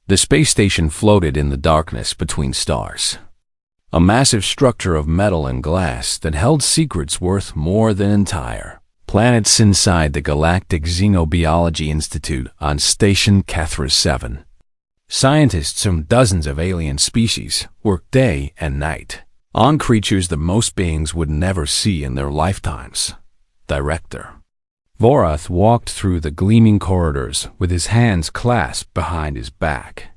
The space station floated in the darkness between stars. A massive structure of metal and glass that held secrets worth more than entire planets inside the Galactic Xenobiology Institute on Station Cathras 7. Scientists from dozens of alien species worked day and night on creatures that most beings would never see in their lifetimes. Director Vorath walked through the gleaming corridors with his hands clasped behind his back.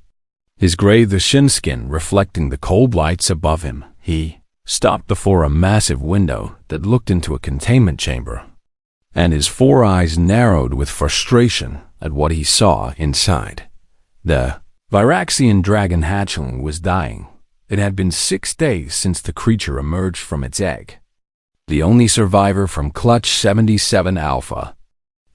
His gray Shin skin reflecting the cold lights above him, he stopped before a massive window that looked into a containment chamber, and his four eyes narrowed with frustration at what he saw inside. The Viraxian dragon hatchling was dying. It had been 6 days since the creature emerged from its egg, the only survivor from Clutch 77 Alpha.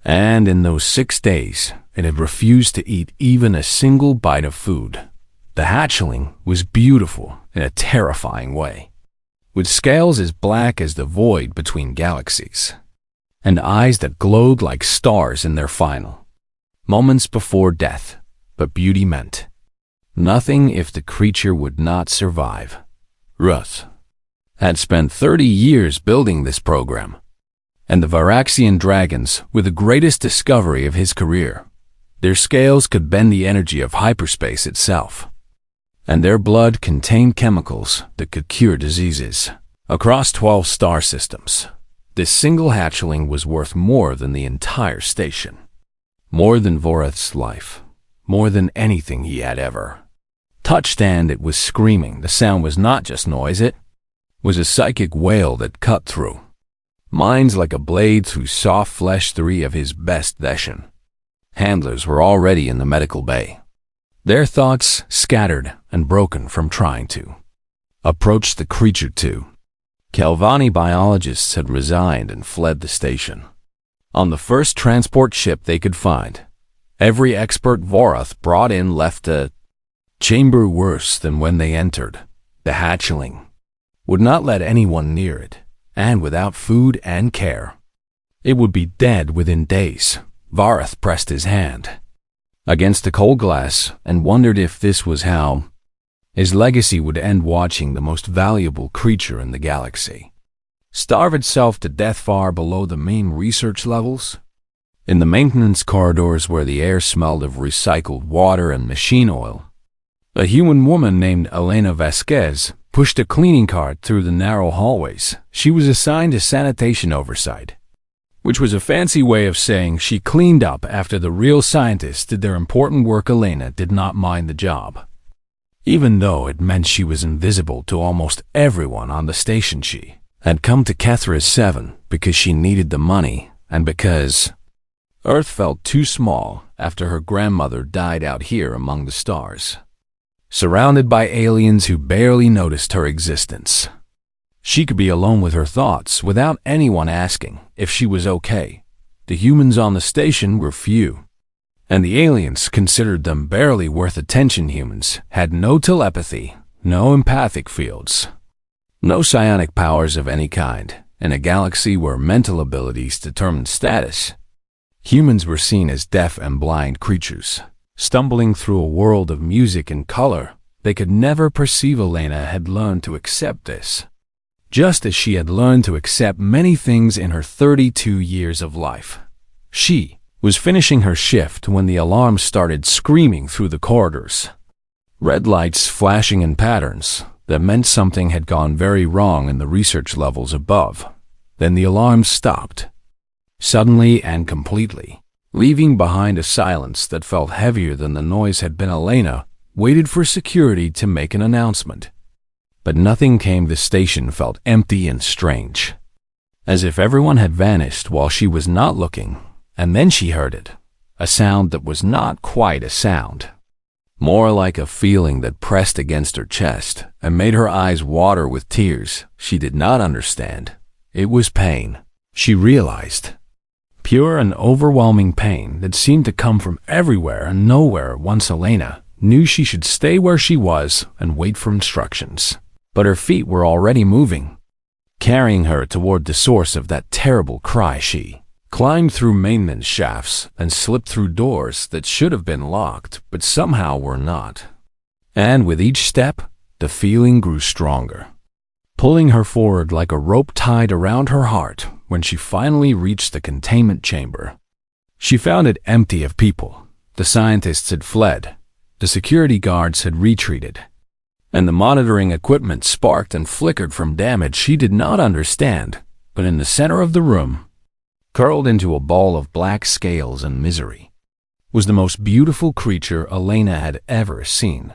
And in those 6 days, it had refused to eat even a single bite of food. The hatchling was beautiful in a terrifying way, with scales as black as the void between galaxies, and eyes that glowed like stars in their final moments before death. But beauty meant nothing if the creature would not survive. Ruth had spent 30 years building this program, and the Viraxian dragons were the greatest discovery of his career. Their scales could bend the energy of hyperspace itself, and their blood contained chemicals that could cure diseases. Across 12 star systems, this single hatchling was worth more than the entire station, more than Vorath's life, more than anything he had ever touched. And it was screaming. The sound was not just noise, it was a psychic wail that cut through minds like a blade through soft flesh. 3 of his best Theshan handlers were already in the medical bay, their thoughts scattered and broken from trying to approach the creature too. Kelvani biologists had resigned and fled the station on the first transport ship they could find. Every expert Vorath brought in left a chamber worse than when they entered. The hatchling would not let anyone near it, and without food and care, it would be dead within days. Vorath pressed his hand against the cold glass and wondered if this was how his legacy would end, watching the most valuable creature in the galaxy starve itself to death far below the main research levels. In the maintenance corridors where the air smelled of recycled water and machine oil, a human woman named Elena Vasquez pushed a cleaning cart through the narrow hallways. She was assigned to sanitation oversight, which was a fancy way of saying she cleaned up after the real scientists did their important work. Elena did not mind the job, even though it meant she was invisible to almost everyone on the station. She had come to Cathras 7 because she needed the money, and because Earth felt too small after her grandmother died out here among the stars, surrounded by aliens who barely noticed her existence. She could be alone with her thoughts without anyone asking if she was okay. The humans on the station were few, and the aliens considered them barely worth attention. Humans had no telepathy, no empathic fields, no psionic powers of any kind. In a galaxy where mental abilities determined status, humans were seen as deaf and blind creatures, stumbling through a world of music and color they could never perceive. Elena had learned to accept this, just as she had learned to accept many things in her 32 years of life. She was finishing her shift when the alarm started screaming through the corridors, red lights flashing in patterns that meant something had gone very wrong in the research levels above. Then the alarm stopped, suddenly and completely, leaving behind a silence that felt heavier than the noise had been. Elena waited for security to make an announcement, but nothing came. The station felt empty and strange, as if everyone had vanished while she was not looking. And then she heard it, a sound that was not quite a sound, more like a feeling that pressed against her chest and made her eyes water with tears she did not understand. It was pain, she realized. Pure and overwhelming pain that seemed to come from everywhere and nowhere. Once Elena knew she should stay where she was and wait for instructions, but her feet were already moving, carrying her toward the source of that terrible cry. She climbed through maintenance shafts, and slipped through doors that should have been locked but somehow were not. And with each step, the feeling grew stronger, pulling her forward like a rope tied around her heart. When she finally reached the containment chamber, she found it empty of people. The scientists had fled, the security guards had retreated, and the monitoring equipment sparked and flickered from damage she did not understand. But in the center of the room, curled into a ball of black scales and misery, was the most beautiful creature Elena had ever seen.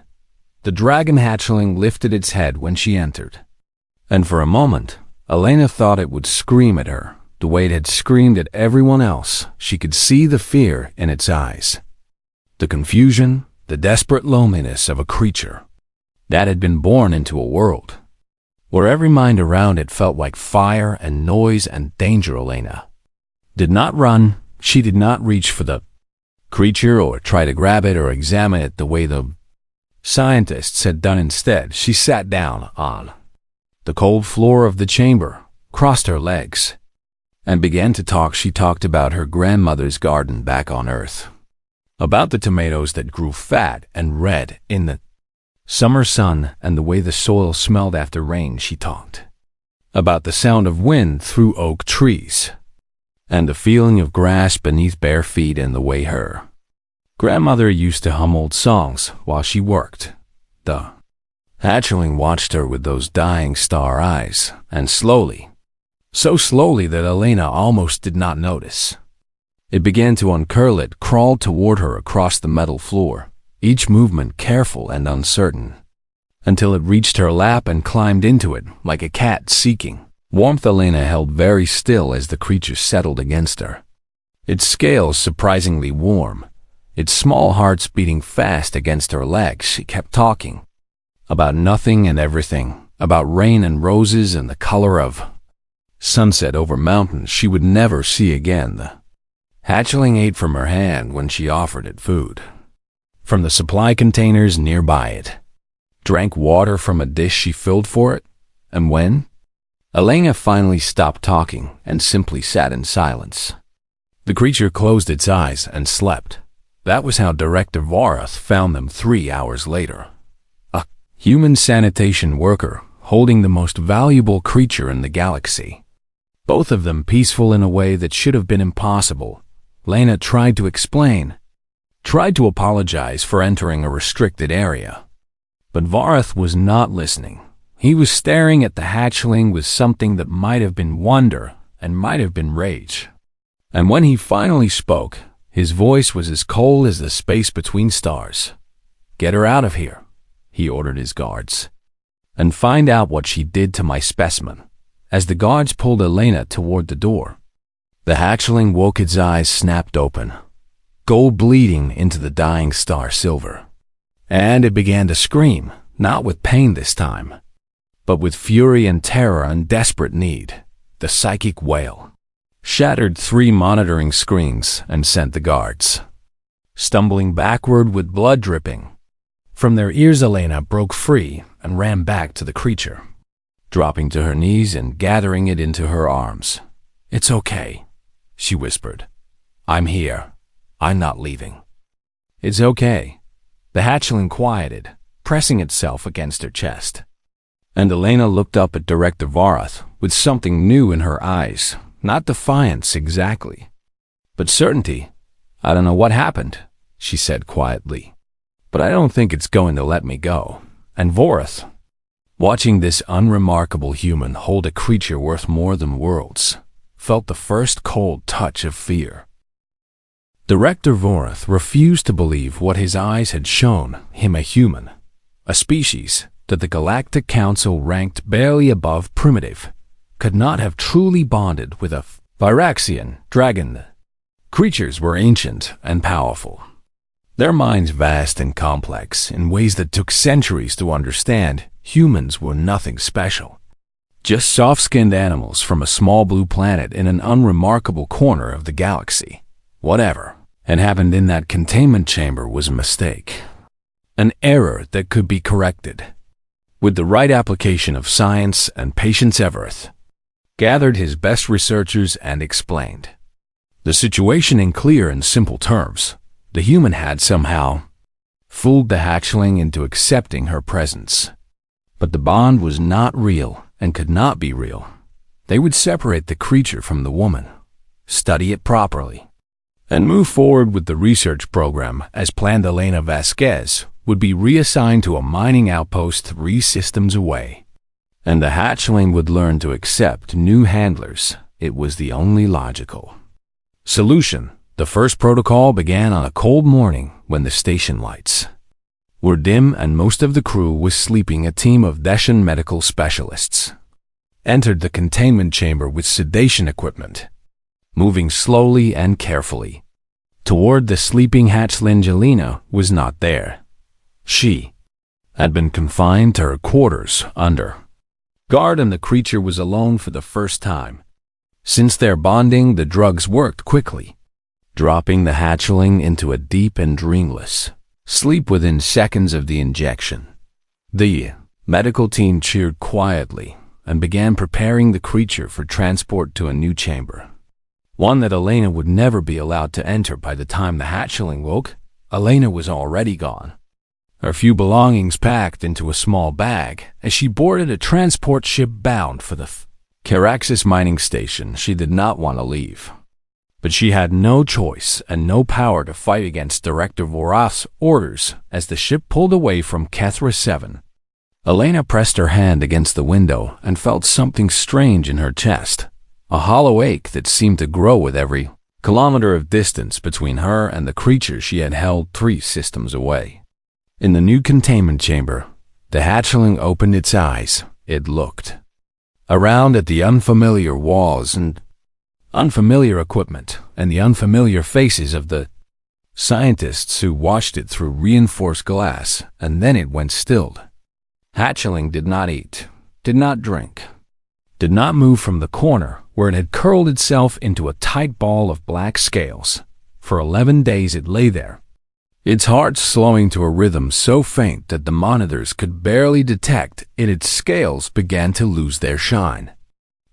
The dragon hatchling lifted its head when she entered, and for a moment, Elena thought it would scream at her, the way it had screamed at everyone else. She could see the fear in its eyes, the confusion, the desperate loneliness of a creature that had been born into a world where every mind around it felt like fire and noise and danger. Elena did not run. She did not reach for the creature or try to grab it or examine it the way the scientists had done. Instead, she sat down on the cold floor of the chamber, crossed her legs, and began to talk. She talked about her grandmother's garden back on Earth, about the tomatoes that grew fat and red in the summer sun and the way the soil smelled after rain. She talked about the sound of wind through oak trees and the feeling of grass beneath bare feet and the way her grandmother used to hum old songs while she worked. The hatchling watched her with those dying star eyes, and slowly, so slowly that Elena almost did not notice, it began to uncurl. It crawled toward her across the metal floor, each movement careful and uncertain, until it reached her lap and climbed into it like a cat seeking warmth. Elena held very still as the creature settled against her, its scales surprisingly warm, its small hearts beating fast against her legs. She kept talking about nothing and everything, about rain and roses and the color of sunset over mountains she would never see again. The hatchling ate from her hand when she offered it food from the supply containers nearby. It drank water from a dish she filled for it, and when Elena finally stopped talking and simply sat in silence, the creature closed its eyes and slept. That was how Director Varath found them 3 hours later. A human sanitation worker holding the most valuable creature in the galaxy. Both of them peaceful in a way that should have been impossible. Lena tried to explain, tried to apologize for entering a restricted area. But Varath was not listening. He was staring at the hatchling with something that might have been wonder and might have been rage. And when he finally spoke, his voice was as cold as the space between stars. "Get her out of here," he ordered his guards, "and find out what she did to my specimen." As the guards pulled Elena toward the door, the hatchling woke. Its eyes snapped open, gold bleeding into the dying star silver. And it began to scream, not with pain this time, but with fury and terror and desperate need. The psychic wail shattered 3 monitoring screens and sent the guards stumbling backward with blood dripping from their ears. Elena broke free and ran back to the creature, dropping to her knees and gathering it into her arms. "It's okay," she whispered. "I'm here. I'm not leaving." "It's okay." The hatchling quieted, pressing itself against her chest. And Elena looked up at Director Varath with something new in her eyes. Not defiance exactly, but certainty. "I don't know what happened," she said quietly, "but I don't think it's going to let me go." And Varath, watching this unremarkable human hold a creature worth more than worlds, felt the first cold touch of fear. Director Varath refused to believe what his eyes had shown him. A human, a species that the Galactic Council ranked barely above primitive, could not have truly bonded with a Viraxian dragon. Creatures were ancient and powerful, their minds vast and complex in ways that took centuries to understand. Humans were nothing special, just soft-skinned animals from a small blue planet in an unremarkable corner of the galaxy. Whatever had happened in that containment chamber was a mistake, an error that could be corrected with the right application of science. And Patience Everett gathered his best researchers and explained. The situation in clear and simple terms. The human had somehow fooled the hatchling into accepting her presence. But the bond was not real and could not be real. They would separate the creature from the woman, study it properly, and move forward with the research program as planned. Elena Vasquez would be reassigned to a mining outpost 3 systems away, and the hatchling would learn to accept new handlers. It was the only logical solution. The first protocol began on a cold morning when the station lights were dim and most of the crew was sleeping. A team of Dacian medical specialists entered the containment chamber with sedation equipment, moving slowly and carefully toward the sleeping hatchling. Jelena was not there. She had been confined to her quarters under guard, and the creature was alone for the first time. Since their bonding, the drugs worked quickly, dropping the hatchling into a deep and dreamless sleep within seconds of the injection. The medical team cheered quietly and began preparing the creature for transport to a new chamber, one that Elena would never be allowed to enter. By the time the hatchling woke, Elena was already gone, her few belongings packed into a small bag as she boarded a transport ship bound for the Caraxes mining station. She did not want to leave, but she had no choice and no power to fight against Director Vorath's orders as the ship pulled away from Kethra 7. Elena pressed her hand against the window and felt something strange in her chest, a hollow ache that seemed to grow with every kilometer of distance between her and the creature she had held 3 systems away. In the new containment chamber, the hatchling opened its eyes. It looked around at the unfamiliar walls and unfamiliar equipment and the unfamiliar faces of the scientists who watched it through reinforced glass, and then it went stilled. Hatchling did not eat, did not drink, did not move from the corner where it had curled itself into a tight ball of black scales. For 11 days it lay there, its heart slowing to a rhythm so faint that the monitors could barely detect it. Its scales began to lose their shine,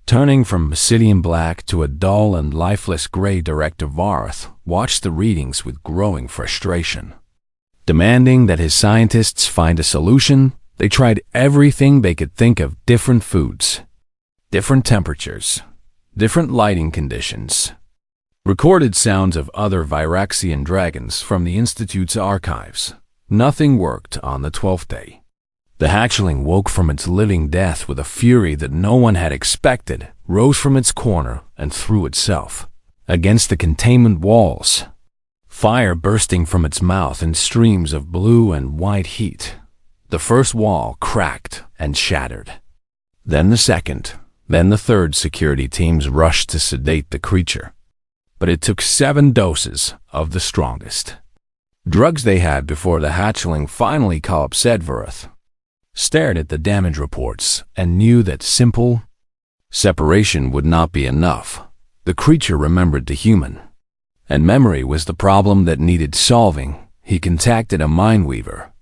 turning from obsidian black to a dull and lifeless gray. Director Vorath watched the readings with growing frustration. Demanding that his scientists find a solution, they tried everything they could think of: different foods, different temperatures, different lighting conditions, recorded sounds of other Viraxian dragons from the Institute's archives. Nothing worked on the 12th day. The hatchling woke from its living death with a fury that no one had expected, rose from its corner and threw itself against the containment walls, fire bursting from its mouth in streams of blue and white heat. The first wall cracked and shattered. Then the second, then the third. Security teams rushed to sedate the creature, but it took 7 doses of the strongest drugs they had before the hatchling finally collapsed. Vorath stared at the damage reports and knew that simple separation would not be enough. The creature remembered the human, and memory was the problem that needed solving. He contacted a mindweaver,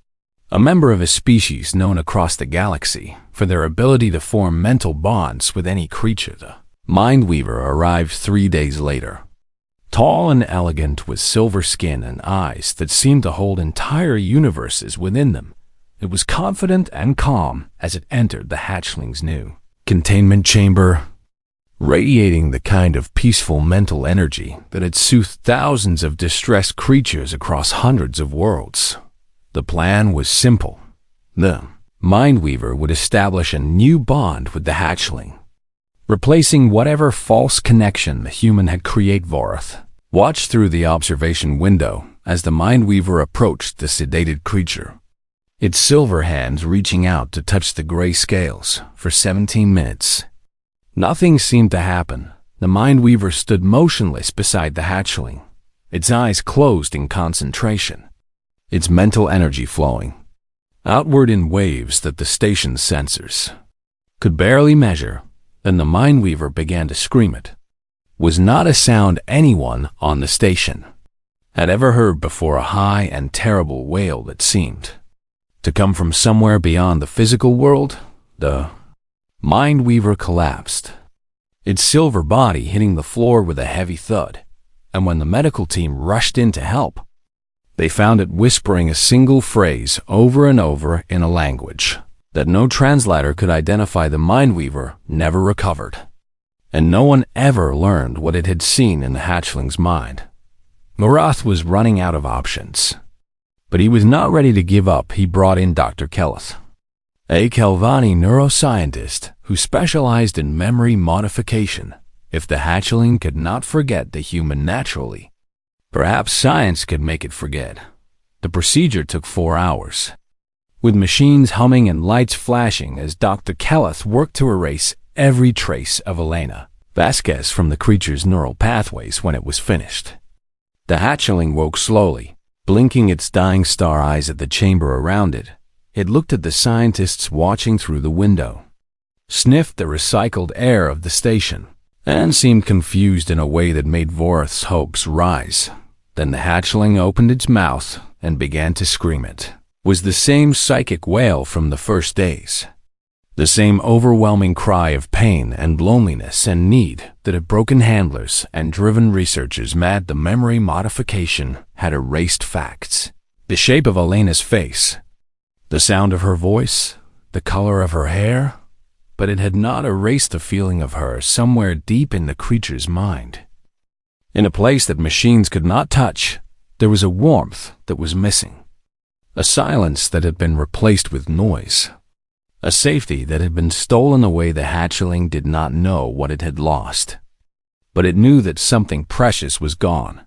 a member of a species known across the galaxy for their ability to form mental bonds with any creature. The mindweaver arrived 3 days later, tall and elegant with silver skin and eyes that seemed to hold entire universes within them. It was confident and calm as it entered the hatchling's new containment chamber, radiating the kind of peaceful mental energy that had soothed thousands of distressed creatures across hundreds of worlds. The plan was simple. The mindweaver would establish a new bond with the hatchling, replacing whatever false connection the human had created. Vorath watched through the observation window as the mindweaver approached the sedated creature, its silver hands reaching out to touch the gray scales. For 17 minutes, nothing seemed to happen. The mindweaver stood motionless beside the hatchling, its eyes closed in concentration, its mental energy flowing outward in waves that the station's sensors could barely measure. Then the mindweaver began to scream. It was not a sound anyone on the station had ever heard before, a high and terrible wail that seemed to come from somewhere beyond the physical world. The mindweaver collapsed, its silver body hitting the floor with a heavy thud. and when the medical team rushed in to help, they found it whispering a single phrase over and over in a language that no translator could identify. The Mindweaver never recovered, and no one ever learned what it had seen in the hatchling's mind. Marath was running out of options, but he was not ready to give up. He brought in Dr. Kelleth, a Kelvani neuroscientist who specialized in memory modification. If the hatchling could not forget the human naturally, perhaps science could make it forget. The procedure took 4 hours, with machines humming and lights flashing as Dr. Kelleth worked to erase every trace of Elena Vasquez from the creature's neural pathways. When it was finished, the hatchling woke slowly, blinking its dying star eyes at the chamber around it. It looked at the scientists watching through the window, sniffed the recycled air of the station, and seemed confused in a way that made Vorth's hopes rise. Then the hatchling opened its mouth and began to scream. It was the same psychic wail from the first days, the same overwhelming cry of pain and loneliness and need that had broken handlers and driven researchers mad. The memory modification had erased facts, the shape of Elena's face, the sound of her voice, the color of her hair, but it had not erased the feeling of her somewhere deep in the creature's mind. In a place that machines could not touch, there was a warmth that was missing, a silence that had been replaced with noise, a safety that had been stolen away. The hatchling did not know what it had lost, but it knew that something precious was gone,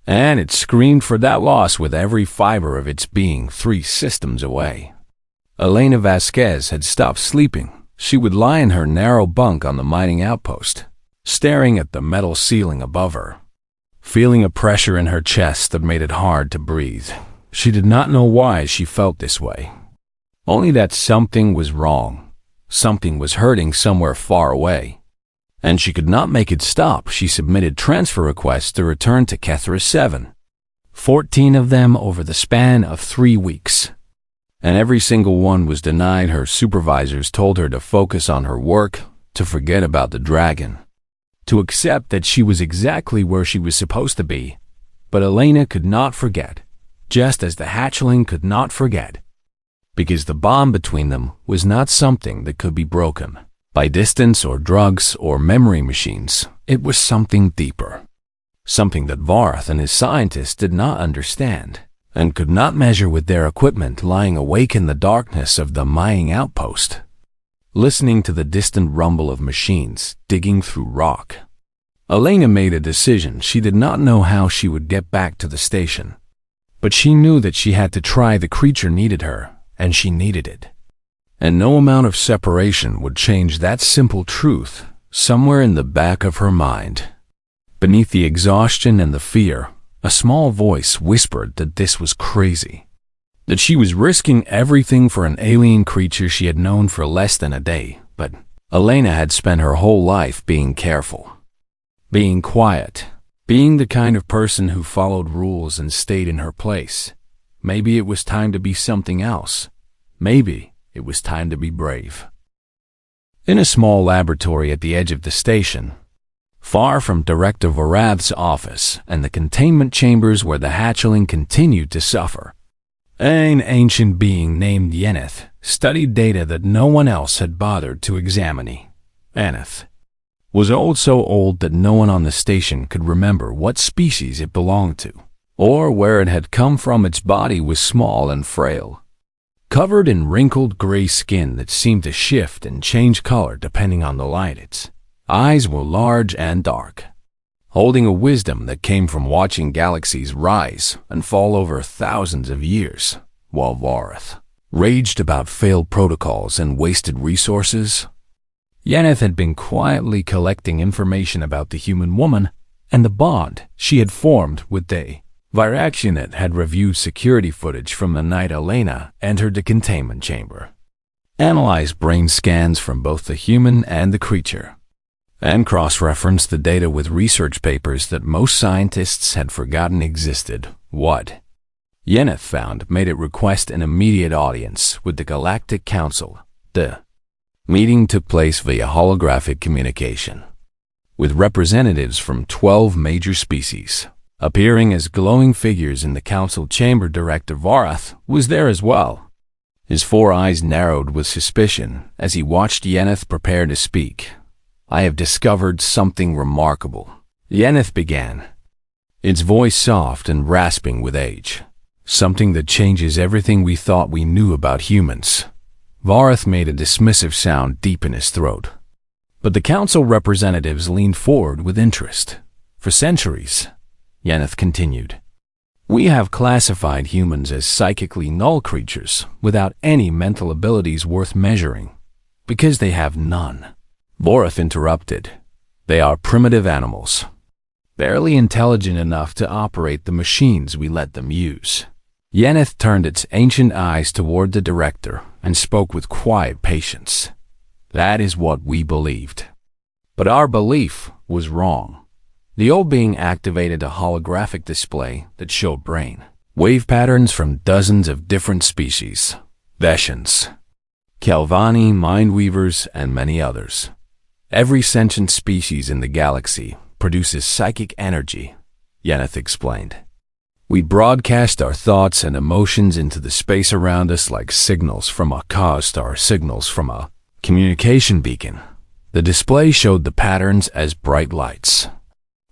and it screamed for that loss with every fiber of its being. 3 systems away, Elena Vasquez had stopped sleeping. She would lie in her narrow bunk on the mining outpost, staring at the metal ceiling above her, feeling a pressure in her chest that made it hard to breathe. She did not know why she felt this way, only that something was wrong. Something was hurting somewhere far away, and she could not make it stop. She submitted transfer requests to return to Kethra 7, 14 of them over the span of 3 weeks. And every single one was denied. Her supervisors told her to focus on her work, to forget about the dragon, to accept that she was exactly where she was supposed to be. But Elena could not forget, just as the hatchling could not forget, because the bond between them was not something that could be broken by distance or drugs or memory machines. It was something deeper, something that Varth and his scientists did not understand and could not measure with their equipment. Lying awake in the darkness of the mining outpost, listening to the distant rumble of machines digging through rock, Elena made a decision. She did not know how she would get back to the station, but she knew that she had to try. The creature needed her, and she needed it, and no amount of separation would change that simple truth. Somewhere in the back of her mind, beneath the exhaustion and the fear, a small voice whispered that this was crazy, that she was risking everything for an alien creature she had known for less than a day. But Elena had spent her whole life being careful, being quiet, being the kind of person who followed rules and stayed in her place. Maybe it was time to be something else. Maybe it was time to be brave. In a small laboratory at the edge of the station, far from Director Vorath's office and the containment chambers where the hatchling continued to suffer, an ancient being named Yeneth studied data that no one else had bothered to examine. Yeneth was old, so old that no one on the station could remember what species it belonged to or where it had come from. Its body was small and frail, covered in wrinkled gray skin that seemed to shift and change color depending on the light. Its eyes were large and dark, holding a wisdom that came from watching galaxies rise and fall over thousands of years. While Vorath raged about failed protocols and wasted resources, Yeneth had been quietly collecting information about the human woman and the bond she had formed with they. Viraxionet had reviewed security footage from the night Elena entered the containment chamber, analyzed brain scans from both the human and the creature, and cross-referenced the data with research papers that most scientists had forgotten existed. What Yeneth found made it request an immediate audience with the Galactic Council. The meeting took place via holographic communication. with representatives from 12 major species. Appearing as glowing figures in the council chamber, Director Varath was there as well. His 4 eyes narrowed with suspicion as he watched Yeneth prepare to speak. "I have discovered something remarkable," Yeneth began, its voice soft and rasping with age. "Something that changes everything we thought we knew about humans." Varath made a dismissive sound deep in his throat. But the council representatives leaned forward with interest. "For centuries," Yeneth continued, "we have classified humans as psychically null creatures without any mental abilities worth measuring, because they have none." Varath interrupted. "They are primitive animals, barely intelligent enough to operate the machines we let them use." Yeneth turned its ancient eyes toward the director and spoke with quiet patience. "That is what we believed. But our belief was wrong." The old being activated a holographic display that showed brain wave patterns from dozens of different species: Veshans, Kelvani, Mindweavers, and many others. "Every sentient species in the galaxy produces psychic energy," Yeneth explained. "We broadcast our thoughts and emotions into the space around us like signals from a costar, signals from a communication beacon." The display showed the patterns as bright lights,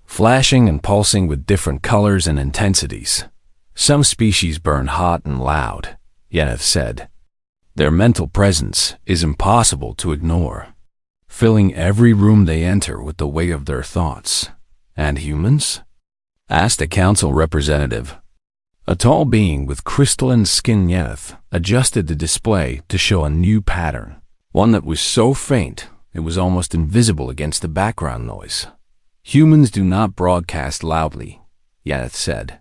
flashing and pulsing with different colors and intensities. "Some species burn hot and loud," Yeneth said. "Their mental presence is impossible to ignore, filling every room they enter with the weight of their thoughts." "And humans?" asked a council representative. A tall being with crystalline skin, Yeneth adjusted the display to show a new pattern, one that was so faint it was almost invisible against the background noise. "Humans do not broadcast loudly," Yeneth said.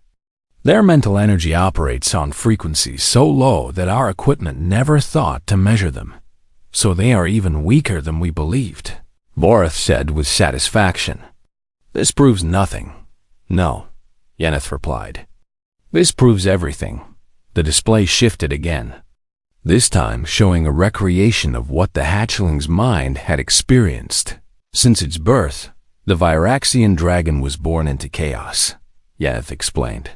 "Their mental energy operates on frequencies so low that our equipment never thought to measure them. So they are even weaker than we believed," Varath said with satisfaction. "This proves nothing." "No," Yeneth replied. "This proves everything." The display shifted again, this time showing a recreation of what the hatchling's mind had experienced. "Since its birth, the Viraxian dragon was born into chaos," Yeneth explained.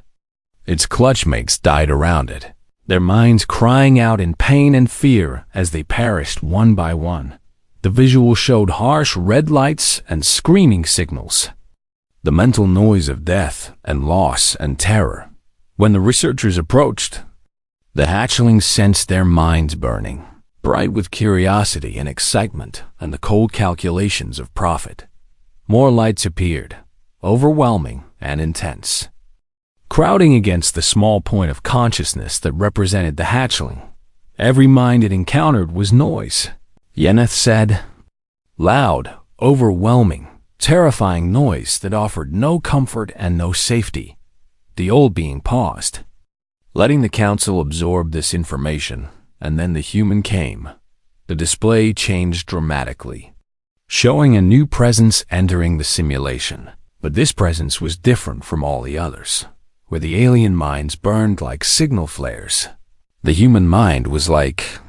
"Its clutchmates died around it, their minds crying out in pain and fear as they perished one by one. The visual showed harsh red lights and screaming signals, the mental noise of death and loss and terror. When the researchers approached, the hatchlings sensed their minds burning, bright with curiosity and excitement and the cold calculations of profit. More lights appeared, overwhelming and intense, crowding against the small point of consciousness that represented the hatchling. Every mind it encountered was noise, Yeneth said. Loud, overwhelming, terrifying noise that offered no comfort and no safety. The old being paused, letting the council absorb this information, and then the human came. The display changed dramatically, showing a new presence entering the simulation. But this presence was different from all the others, where the alien minds burned like signal flares. The human mind was like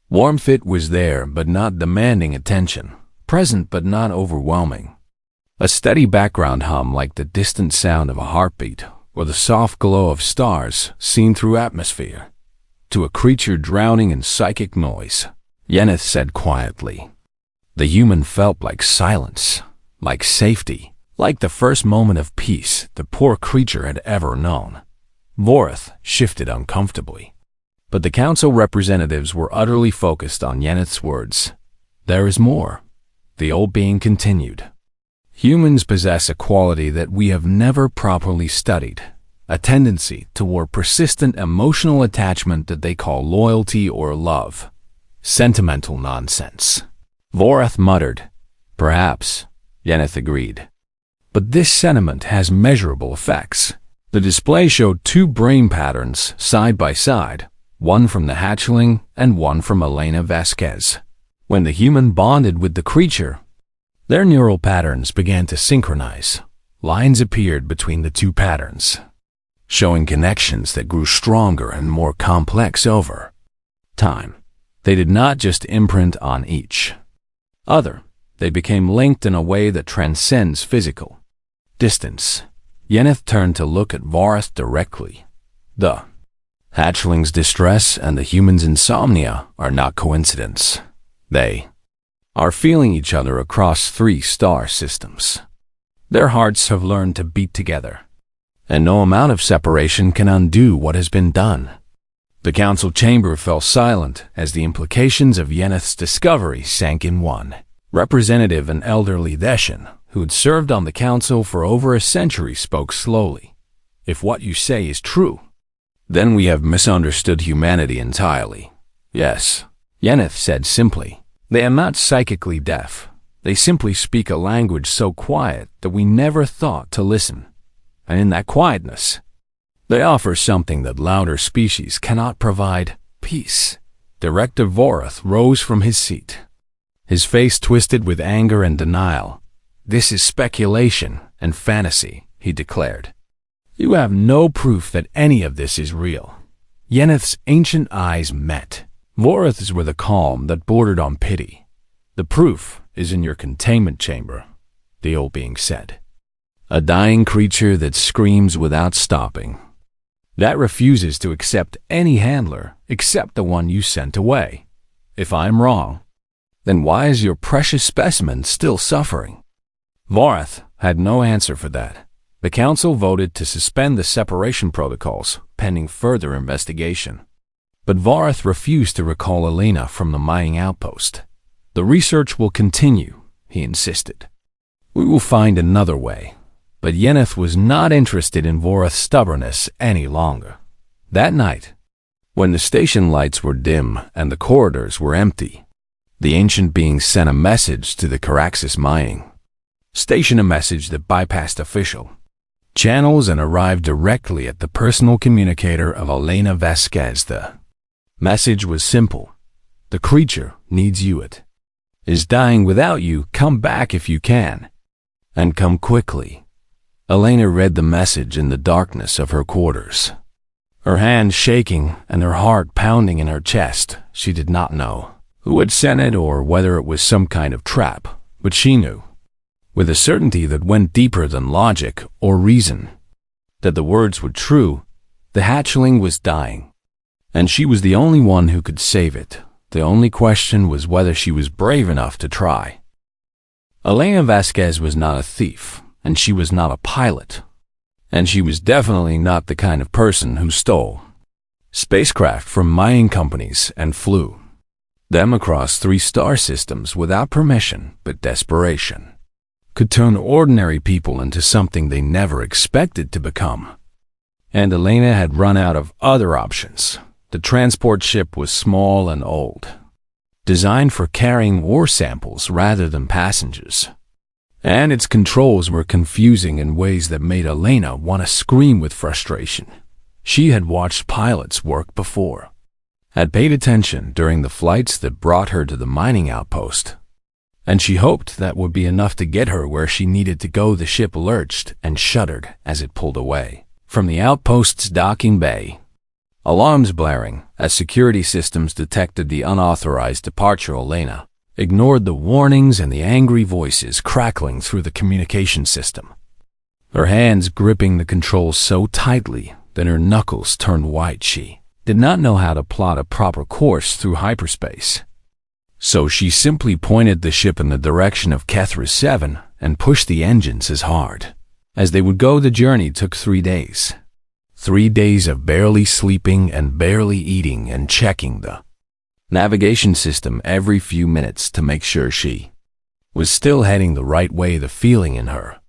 warmth. It was there, but not demanding attention, present but not overwhelming. A steady background hum like the distant sound of a heartbeat, or the soft glow of stars seen through atmosphere. To a creature drowning in psychic noise, Yeneth said quietly. The human felt like silence, like safety, like the first moment of peace the poor creature had ever known. Varath shifted uncomfortably, but the council representatives were utterly focused on Yeneth's words. There is more, the old being continued. Humans possess a quality that we have never properly studied, a tendency toward persistent emotional attachment that they call loyalty or love. Sentimental nonsense. Varath muttered. Perhaps, Yeneth agreed. But this sentiment has measurable effects. The display showed two brain patterns side by side, one from the hatchling and one from Elena Vasquez. When the human bonded with the creature, their neural patterns began to synchronize. Lines appeared between the two patterns, showing connections that grew stronger and more complex over time. They did not just imprint on each other. They became linked in a way that transcends physical distance. Yenneith turned to look at Vareth directly. The hatchling's distress and the human's insomnia are not coincidence. They are feeling each other across 3 star systems. Their hearts have learned to beat together, and no amount of separation can undo what has been done. The council chamber fell silent as the implications of Yenneith's discovery sank in. One representative, an elderly Theshan, who had served on the council for over a century, spoke slowly. If what you say is true, then we have misunderstood humanity entirely. Yes, Yenneith said simply. They are not psychically deaf. They simply speak a language so quiet that we never thought to listen. And in that quietness, they offer something that louder species cannot provide: peace. Director Voreth rose from his seat, his face twisted with anger and denial. This is speculation and fantasy, he declared. You have no proof that any of this is real. Yenneith's ancient eyes met. Voreth's with a calm that bordered on pity. The proof is in your containment chamber, the old being said. A dying creature that screams without stopping. That refuses to accept any handler except the one you sent away. If I'm wrong, then why is your precious specimen still suffering? Voreth had no answer for that. The council voted to suspend the separation protocols pending further investigation. But Voreth refused to recall Elena from the mining outpost. The research will continue, he insisted. We will find another way. But Yenneith was not interested in Voreth's stubbornness any longer. That night, when the station lights were dim and the corridors were empty, the ancient being sent a message to the Caraxes mining station, a message that bypassed official channels and arrived directly at the personal communicator of Elena Vasquez. The message was simple. The creature needs you. It is dying without you. Come back if you can. And come quickly. Elena read the message in the darkness of her quarters, her hands shaking and her heart pounding in her chest. She did not know who had sent it or whether it was some kind of trap, but she knew, with a certainty that went deeper than logic or reason, that the words were true. The hatchling was dying, and she was the only one who could save it. The only question was whether she was brave enough to try. Elena Vasquez was not a thief, and she was not a pilot, and she was definitely not the kind of person who stole spacecraft from mining companies and flew them across 3 star systems without permission. But desperation could turn ordinary people into something they never expected to become. And Elena had run out of other options. The transport ship was small and old, designed for carrying war samples rather than passengers. And its controls were confusing in ways that made Elena want to scream with frustration. She had watched pilots work before, had paid attention during the flights that brought her to the mining outpost, and she hoped that would be enough to get her where she needed to go. The ship lurched and shuddered as it pulled away from the outpost's docking bay, alarms blaring as security systems detected the unauthorized departure. Elena ignored the warnings and the angry voices crackling through the communication system, her hands gripping the controls so tightly that her knuckles turned white. She did not know how to plot a proper course through hyperspace, so she simply pointed the ship in the direction of Kethris 7 and pushed the engines as hard as they would go. The journey took 3 days. 3 days of barely sleeping and barely eating and checking the navigation system every few minutes to make sure she was still heading the right way. The feeling in her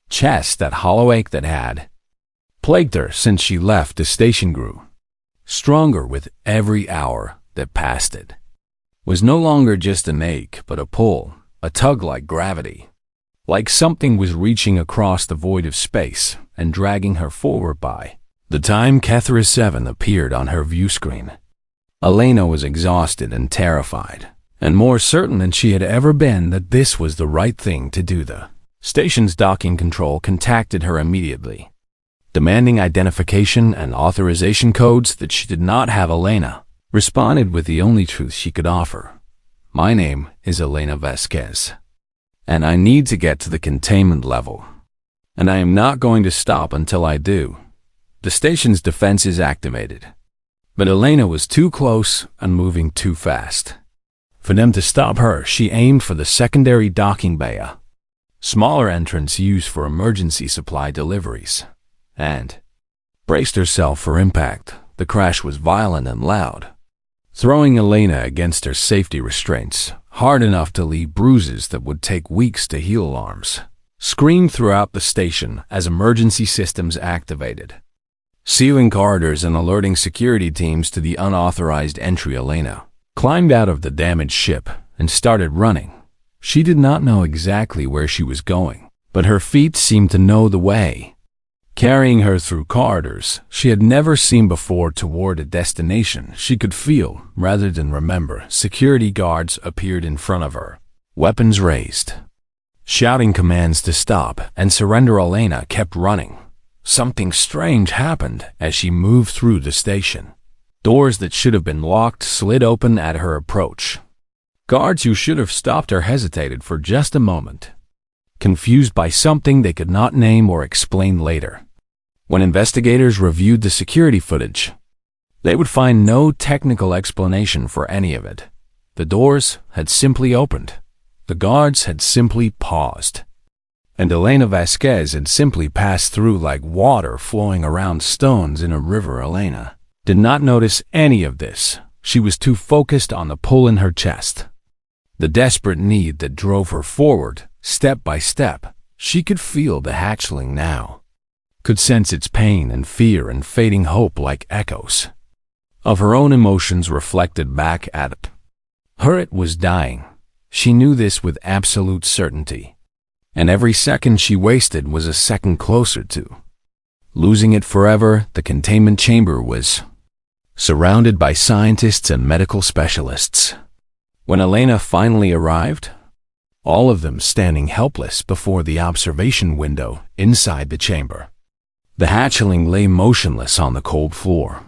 chest, that hollow ache that had plagued her since she left the station, grew stronger with every hour that passed. It was no longer just an ache, but a pull, a tug like gravity, like something was reaching across the void of space and dragging her forward. By the time Kethris 7 appeared on her view screen, Elena was exhausted and terrified, and more certain than she had ever been that this was the right thing to do. The station's docking control contacted her immediately, demanding identification and authorization codes that she did not have. Elena responded with the only truth she could offer. My name is Elena Vasquez. and I need to get to the containment level. And I am not going to stop until I do. The station's defense is activated. But Elena was too close and moving too fast. For them to stop her, she aimed for the secondary docking bay, a smaller entrance used for emergency supply deliveries, and braced herself for impact. The crash was violent and loud, throwing Elena against her safety restraints, hard enough to leave bruises that would take weeks to heal. Alarms screamed throughout the station as emergency systems activated, sealing corridors and alerting security teams to the unauthorized entry. Elena climbed out of the damaged ship and started running. She did not know exactly where she was going, but her feet seemed to know the way, carrying her through corridors she had never seen before toward a destination she could feel rather than remember. Security guards appeared in front of her, weapons raised, shouting commands to stop and surrender. Elena kept running. Something strange happened as she moved through the station. Doors that should have been locked slid open at her approach. Guards who should have stopped her hesitated for just a moment, confused by something they could not name or explain later. When investigators reviewed the security footage, they would find no technical explanation for any of it. The doors had simply opened. The guards had simply paused. And Elena Vasquez had simply passed through like water flowing around stones in a river. Elena did not notice any of this. She was too focused on the pull in her chest, the desperate need that drove her forward, step by step. She could feel the hatchling now, could sense its pain and fear and fading hope like echoes of her own emotions reflected back at her. It was dying. She knew this with absolute certainty, and every second she wasted was a second closer to losing it forever. The containment chamber was surrounded by scientists and medical specialists. When Elena finally arrived, all of them standing helpless before the observation window inside the chamber, the hatchling lay motionless on the cold floor,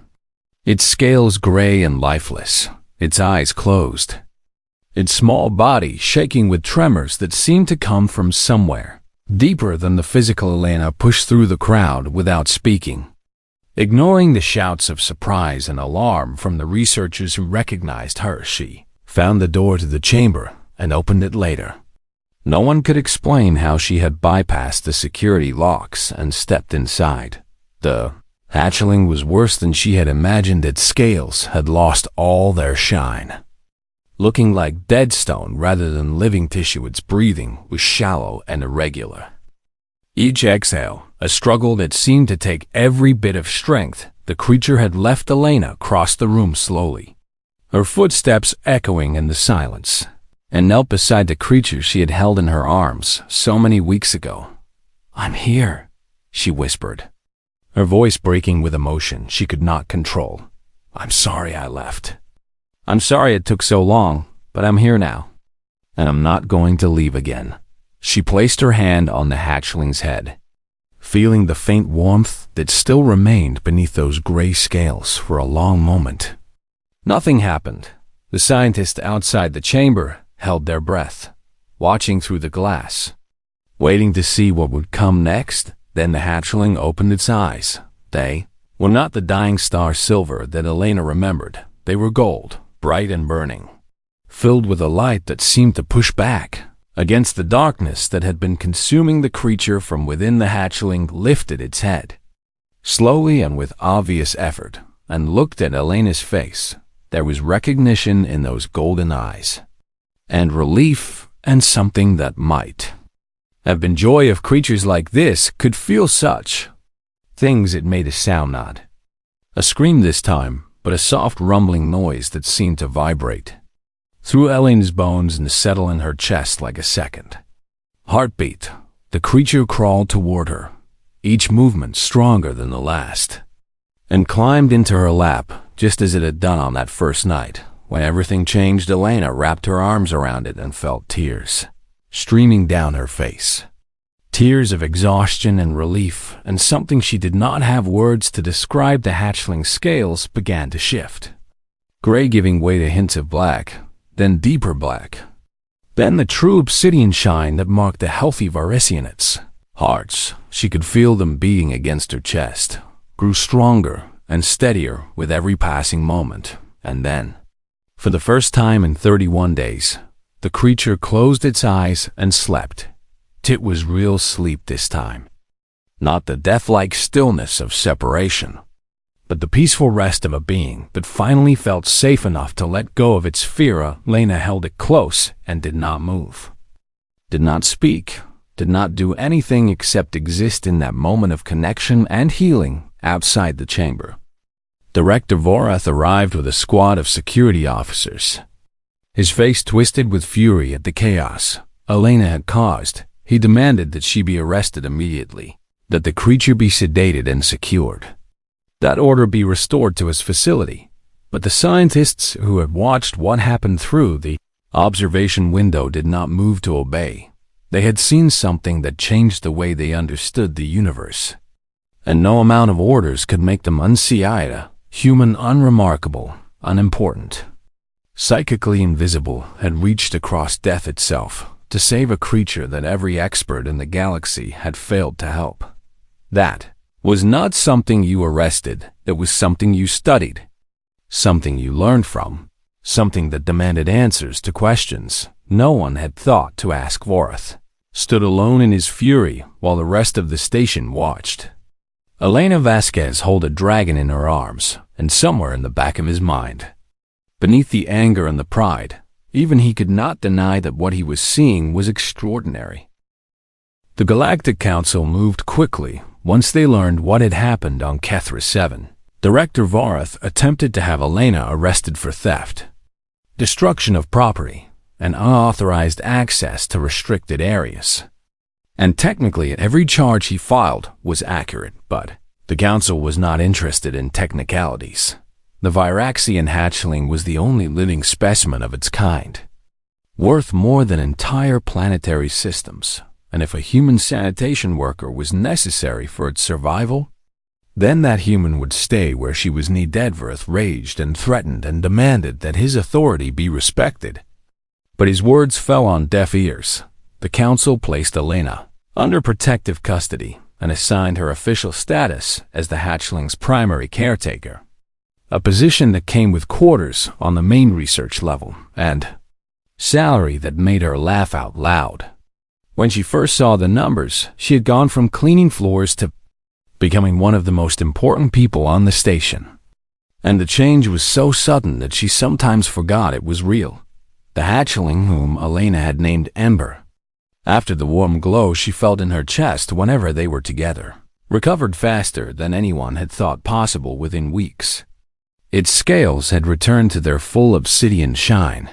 its scales gray and lifeless, its eyes closed, its small body shaking with tremors that seemed to come from somewhere deeper than the physical. Elena pushed through the crowd without speaking, ignoring the shouts of surprise and alarm from the researchers who recognized her. She found the door to the chamber and opened it later. No one could explain how she had bypassed the security locks and stepped inside. The hatchling was worse than she had imagined. Its scales had lost all their shine, looking like dead stone rather than living tissue. Its breathing was shallow and irregular. Each exhale, a struggle that seemed to take every bit of strength. The creature had left Elena, crossed the room slowly, her footsteps echoing in the silence, and knelt beside the creature she had held in her arms so many weeks ago. "I'm here," she whispered, her voice breaking with emotion she could not control. "I'm sorry I left. I'm sorry it took so long, but I'm here now, and I'm not going to leave again." She placed her hand on the hatchling's head, feeling the faint warmth that still remained beneath those gray scales for a long moment. Nothing happened. The scientists outside the chamber held their breath, watching through the glass, waiting to see what would come next. Then the hatchling opened its eyes. They were not the dying star silver that Elena remembered. They were gold, bright and burning, filled with a light that seemed to push back against the darkness that had been consuming the creature. From within, the hatchling lifted its head, slowly and with obvious effort, and looked at Elena's face. There was recognition in those golden eyes, and relief, and something that might have been joy. If creatures like this could feel such things, it made a sound, not a scream this time, but a soft rumbling noise that seemed to vibrate through Elena's bones and settle in her chest like a second heartbeat. The creature crawled toward her, each movement stronger than the last, and climbed into her lap just as it had done on that first night. When everything changed, Elena wrapped her arms around it and felt tears streaming down her face. Tears of exhaustion and relief, and something she did not have words to describe. The hatchling's scales began to shift, gray giving way to hints of black, then deeper black, Then the true obsidian shine that marked the healthy Varisianets' hearts, she could feel them beating against her chest, grew stronger and steadier with every passing moment. And then, for the first time in 31 days, the creature closed its eyes and slept. It was real sleep this time. Not the death-like stillness of separation, but the peaceful rest of a being that finally felt safe enough to let go of its fear. Lena held it close and did not move. Did not speak, did not do anything except exist in that moment of connection and healing outside the chamber. Director Vorath arrived with a squad of security officers. His face twisted with fury at the chaos Elena had caused. He demanded that she be arrested immediately, that the creature be sedated and secured, that order be restored to his facility. But the scientists who had watched what happened through the observation window did not move to obey. They had seen something that changed the way they understood the universe, and no amount of orders could make them unseen, human, unremarkable, unimportant. Psychically invisible, had reached across death itself to save a creature that every expert in the galaxy had failed to help. That was not something you arrested, it was something you studied, something you learned from, something that demanded answers to questions no one had thought to ask. Vorath stood alone in his fury while the rest of the station watched. Elena Vasquez held a dragon in her arms, and somewhere in the back of his mind, beneath the anger and the pride, even he could not deny that what he was seeing was extraordinary. The Galactic Council moved quickly once they learned what had happened on Kethra 7. Director Vorath attempted to have Elena arrested for theft, destruction of property, and unauthorized access to restricted areas. And technically every charge he filed was accurate, but the Council was not interested in technicalities. The Viraxian hatchling was the only living specimen of its kind, worth more than entire planetary systems, and if a human sanitation worker was necessary for its survival, then that human would stay where she was dead. Vorath raged and threatened and demanded that his authority be respected. But his words fell on deaf ears. The Council placed Elena under protective custody and assigned her official status as the hatchling's primary caretaker, a position that came with quarters on the main research level and salary that made her laugh out loud. When she first saw the numbers, she had gone from cleaning floors to becoming one of the most important people on the station. And the change was so sudden that she sometimes forgot it was real. The hatchling, whom Elena had named Ember, after the warm glow she felt in her chest whenever they were together, recovered faster than anyone had thought possible within weeks. Its scales had returned to their full obsidian shine,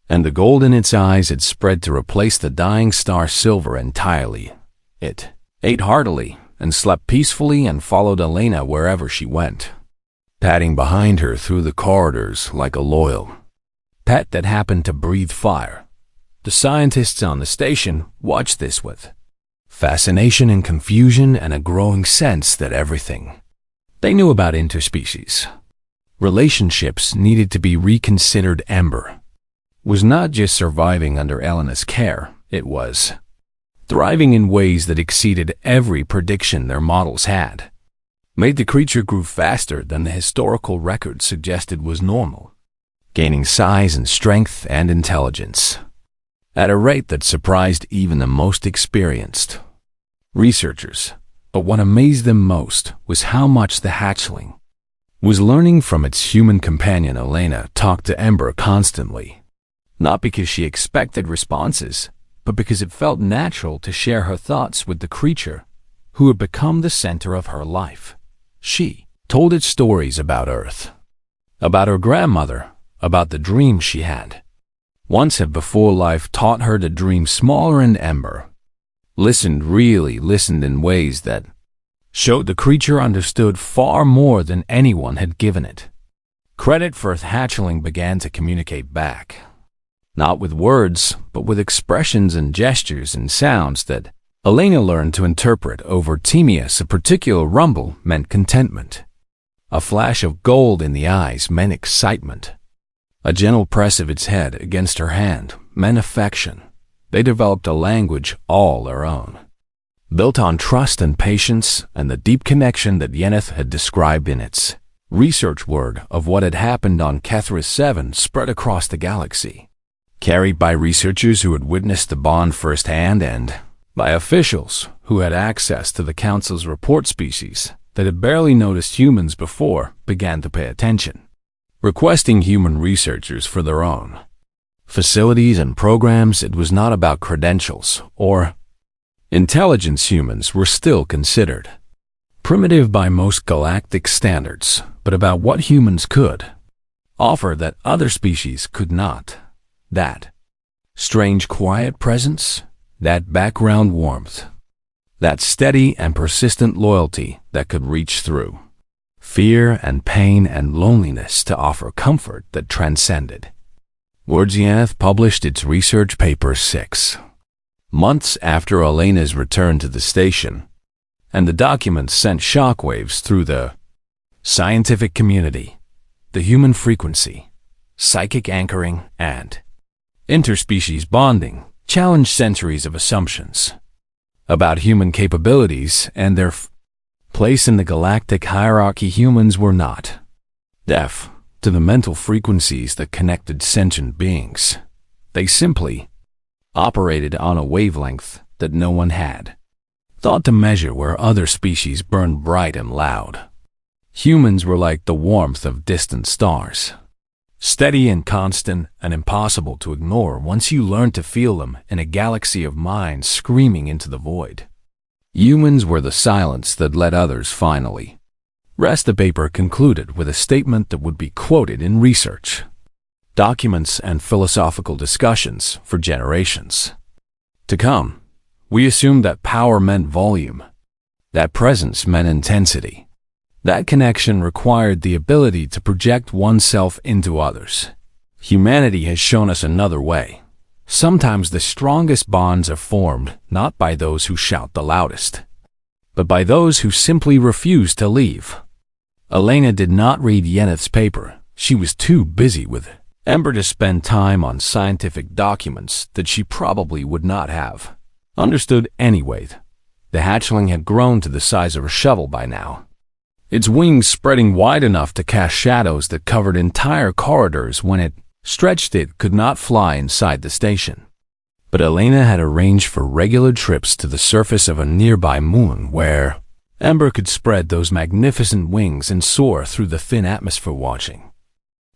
and the gold in its eyes had spread to replace the dying star silver entirely. It ate heartily and slept peacefully and followed Elena wherever she went, padding behind her through the corridors like a loyal pet that happened to breathe fire. The scientists on the station watched this with fascination and confusion and a growing sense that everything they knew about interspecies relationships needed to be reconsidered. Ember was not just surviving under Elena's care, it was thriving in ways that exceeded every prediction their models had, made the creature grow faster than the historical record suggested was normal, gaining size and strength and intelligence at a rate that surprised even the most experienced researchers. But what amazed them most was how much the hatchling was learning from its human companion. Elena talked to Ember constantly, not because she expected responses, but because it felt natural to share her thoughts with the creature who had become the center of her life. She told it stories about Earth, about her grandmother, about the dreams she had once had before life taught her to dream smaller. And Ember really listened in ways that showed the creature understood far more than anyone had given it credit for. Hatchling began to communicate back, not with words, but with expressions and gestures and sounds that Elena learned to interpret. Over Temius, a particular rumble meant contentment. A flash of gold in the eyes meant excitement. A gentle press of its head against her hand meant affection. They developed a language all their own, built on trust and patience and the deep connection that Yeneth had described in its research word of what had happened on Kethris 7 spread across the galaxy, carried by researchers who had witnessed the bond firsthand and by officials who had access to the Council's report. Species that had barely noticed humans before began to pay attention, requesting human researchers for their own facilities and programs. It was not about credentials or intelligence. Humans were still considered primitive by most galactic standards, but about what humans could offer that other species could not. That strange quiet presence, that background warmth, that steady and persistent loyalty that could reach through fear and pain and loneliness to offer comfort that transcended words. Yeneth published its research paper 6 months after Elena's return to the station, and the documents sent shockwaves through the scientific community. The human frequency, psychic anchoring, and interspecies bonding challenged centuries of assumptions about human capabilities and their place in the galactic hierarchy. Humans were not deaf to the mental frequencies that connected sentient beings. They simply operated on a wavelength that no one had thought to measure. Where other species burned bright and loud, humans were like the warmth of distant stars, steady and constant and impossible to ignore once you learned to feel them in a galaxy of minds screaming into the void. Humans were the silence that let others finally rest. The paper concluded with a statement that would be quoted in research documents and philosophical discussions for generations to come. We assumed that power meant volume, that presence meant intensity, that connection required the ability to project oneself into others. Humanity has shown us another way. Sometimes the strongest bonds are formed not by those who shout the loudest, but by those who simply refuse to leave. Elena did not read Yeneth's paper. She was too busy with Ember to spend time on scientific documents that she probably would not have understood anyway. The hatchling had grown to the size of a shovel by now, its wings spreading wide enough to cast shadows that covered entire corridors. When it stretched, it could not fly inside the station. But Elena had arranged for regular trips to the surface of a nearby moon where Ember could spread those magnificent wings and soar through the thin atmosphere watching.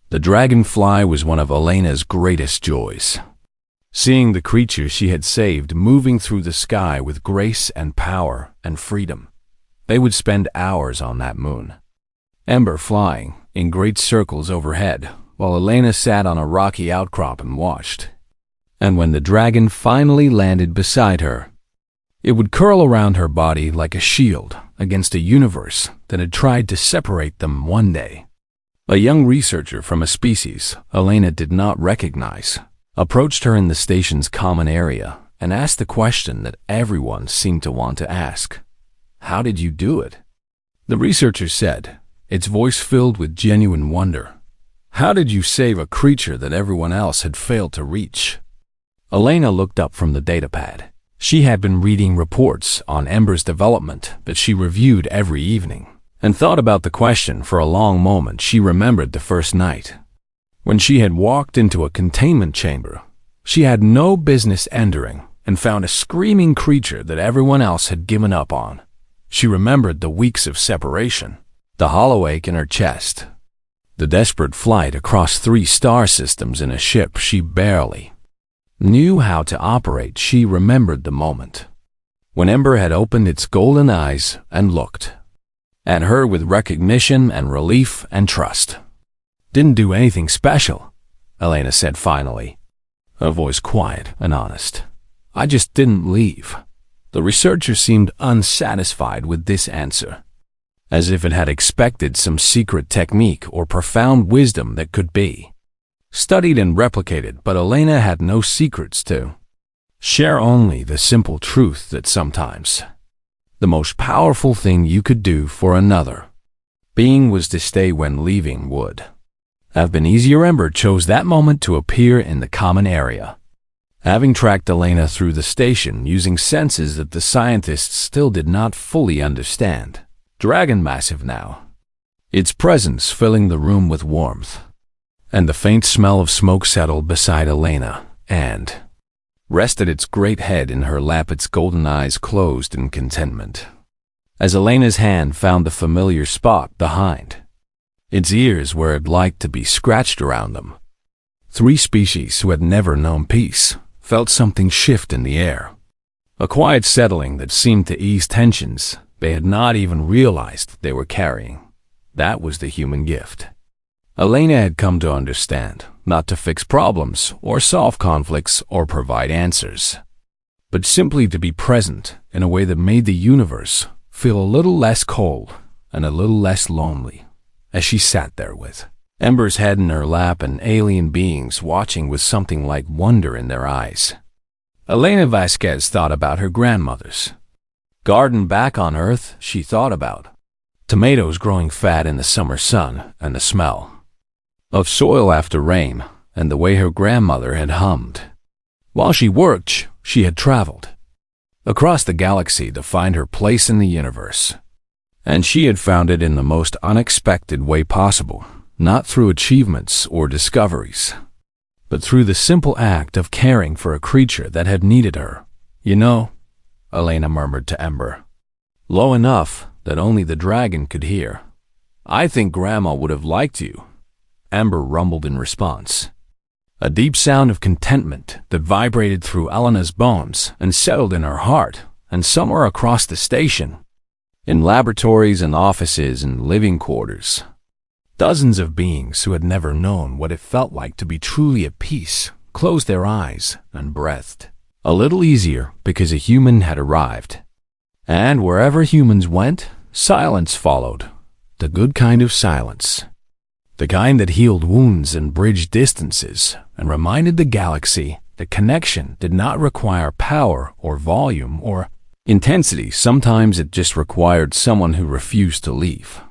The dragonfly was one of Elena's greatest joys. Seeing the creature she had saved moving through the sky with grace and power and freedom. They would spend hours on that moon, Ember flying in great circles overhead, while Elena sat on a rocky outcrop and watched. And when the dragon finally landed beside her, it would curl around her body like a shield against a universe that had tried to separate them one day. A young researcher from a species Elena did not recognize approached her in the station's common area and asked the question that everyone seemed to want to ask. How did you do it? The researcher said, its voice filled with genuine wonder. How did you save a creature that everyone else had failed to reach? Elena looked up from the datapad. She had been reading reports on Ember's development that she reviewed every evening, and thought about the question for a long moment. She remembered the first night, when she had walked into a containment chamber she had no business entering and found a screaming creature that everyone else had given up on. She remembered the weeks of separation, the hollow ache in her chest, the desperate flight across 3 star systems in a ship she barely knew how to operate. She remembered the moment when Ember had opened its golden eyes and looked at her with recognition and relief and trust. Didn't do anything special, Elena said finally, her voice quiet and honest. I just didn't leave. The researcher seemed unsatisfied with this answer, as if it had expected some secret technique or profound wisdom that could be studied and replicated. But Elena had no secrets to share, only the simple truth that sometimes the most powerful thing you could do for another being was to stay when leaving would Have been easier. Ember chose that moment to appear in the common area. Having tracked Elena through the station using senses that the scientists still did not fully understand. Dragon massive now. Its presence filling the room with warmth. And the faint smell of smoke settled beside Elena, and rested its great head in her lap, its golden eyes closed in contentment. As Elena's hand found the familiar spot behind, its ears where it liked to be scratched around them. Three species who had never known peace felt something shift in the air. A quiet settling that seemed to ease tensions they had not even realized they were carrying. That was the human gift. Elena had come to understand, not to fix problems or solve conflicts or provide answers, but simply to be present in a way that made the universe feel a little less cold and a little less lonely as she sat there with Ember's head in her lap and alien beings watching with something like wonder in their eyes. Elena Vasquez thought about her grandmother's garden back on Earth. She thought about tomatoes growing fat in the summer sun and the smell of soil after rain and the way her grandmother had hummed. While she worked, she had traveled across the galaxy to find her place in the universe. And she had found it in the most unexpected way possible, not through achievements or discoveries, but through the simple act of caring for a creature that had needed her. You know, Elena murmured to Ember, low enough that only the dragon could hear. I think Grandma would have liked you. Ember rumbled in response. A deep sound of contentment that vibrated through Elena's bones and settled in her heart, and somewhere across the station, in laboratories and offices and living quarters, dozens of beings who had never known what it felt like to be truly at peace closed their eyes and breathed a little easier because a human had arrived. And wherever humans went, silence followed. The good kind of silence. The kind that healed wounds and bridged distances and reminded the galaxy that connection did not require power or volume or intensity. Sometimes it just required someone who refused to leave.